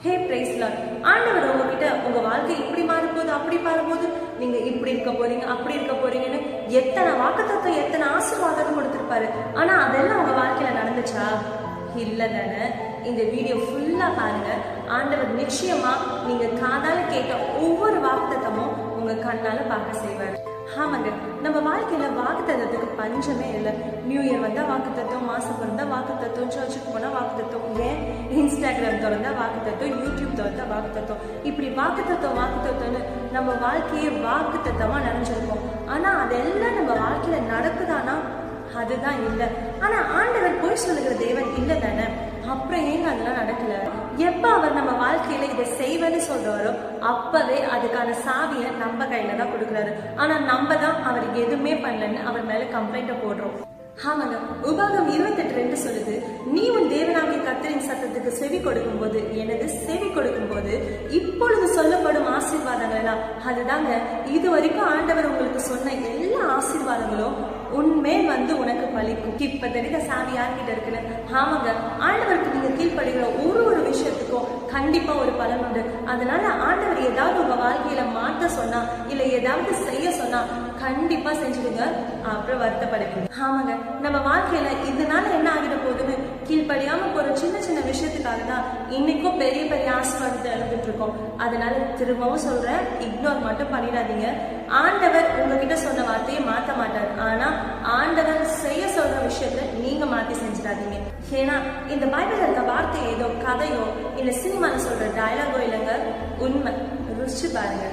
ஹே price Lord. ஆண்டவர் உங்ககிட்ட உங்க வாழ்க்கை இப்படி மாறும்போது அப்படி மாறும்போது நீங்க இப்படி இருக்க போறீங்க அப்படி இருக்க போறீங்கன்னு எத்தனை வாக்குத்தத்தம் எத்தனை ஆசீர்வாதம் கொடுத்திருப்பாரு. ஆனா அதெல்லாம் உங்க வாழ்க்கையில நடந்துச்சா? இல்ல தானே. இந்த வீடியோ ஃபுல்லா பாருங்க. ஆண்டவர் நிச்சயமா நீங்க காதால கேட்ட ஒவ்வொரு வாக்குத்தத்தமும் உங்க கண்ணால பார்க்க செய்வார். ஆமாங்க, நம்ம வாழ்க்கையில வாக்குத்தத்தத்துக்கு பஞ்சமே இல்லை. நியூ இயர் வந்தா வாக்குத்தத்தம், மாசம் பிறந்தா வாக்குத்தத்தம், சர்ச்சுக்கு போனா வாக்குத்தத்தம், ஏன் இன்ஸ்டாகிராம் திறந்தா வாக்குத்தத்தம், யூடியூப் திறந்தா வாக்குத்தத்தம், இப்படி வாக்குத்தத்தம்னு நம்ம வாழ்க்கையே வாக்குத்தத்தமா நிறைஞ்சிருக்கும். ஆனா அதெல்லாம் நம்ம வாழ்க்கையில நடக்குதானா? அதுதான் இல்லை. ஆனா ஆண்டவர் போய் சொல்லுகிற தேவன் இல்லை தானே. அப்புறம் ஏங்க அதெல்லாம் நடக்கல? எப்ப அவர் நம்ம வாழ்க்கையில இதை செய்வேன்னு சொல்றாரோ அப்பவே அதுக்கான சாவியை நம்ம கையில தான் கொடுக்குறாரு. ஆனா நம்ம தான் அவர் எதுவுமே பண்ணலன்னு அவர் மேல கம்ப்ளைண்ட போடுறோம். ஆமாங்க, உபாகம் 28:2 சொல்லுது, நீ உன் தேவனாகிய கர்த்தரின் சத்தத்துக்கு செவி கொடுக்கும் போது, எனது செவி கொடுக்கும் போது இப்பொழுது சொல்லப்படும் ஆசீர்வாதங்கள் எல்லாம், அதுதாங்க இது வரைக்கும் ஆண்டவர் உங்களுக்கு சொன்ன எல்லா ஆசீர்வாதங்களும் உன்மேல் வந்து உனக்கு பலிக்கும். இப்ப தெரிந்த சாவி யார்கிட்ட இருக்குன்னு. ஆமாங்க, ஆண்டவருக்கு நீங்க கீழ்ப்படுகிற ஒரு விஷயத்துக்கும் கண்டிப்பா ஒரு பலன் உண்டு. அதனால ஆண்டவர் ஏதாவது உங்க வாழ்க்கையில மாற்ற சொன்னா இல்ல ஏதாவது செய்ய சொன்னா கண்டிப்பா செஞ்சுடுங்க. அப்புறம் வருத்தப்படுவீங்க. ஆமாங்க, நம்ம வாழ்க்கையில இதனால என்ன ஆகிட போகுதுன்னு கீழ்படியாம போற சின்ன விஷயத்துக்காக தான் இன்னைக்கும் பெரிய ஆசீர்வாதத்தை எழுதிட்டு இருக்கோம். அதனால திரும்பவும் சொல்றேன், இக்னோர் மட்டும் பண்ணிடாதீங்க. ஆண்டவர் உங்ககிட்ட சொன்ன வார்த்தையை மாற்ற மாட்டார். ஆனா ஆண்டவர் செய்ய சொல்ற விஷயத்த நீங்க மாத்தி செஞ்சிடாதீங்க. ஏன்னா இந்த பைபிள்ல இருக்க வார்த்தை ஏதோ கதையோ இல்ல சினிமால சொல்ற டயலாகோ இல்லைங்க, உண்மை. ருசிச்சு பாருங்க.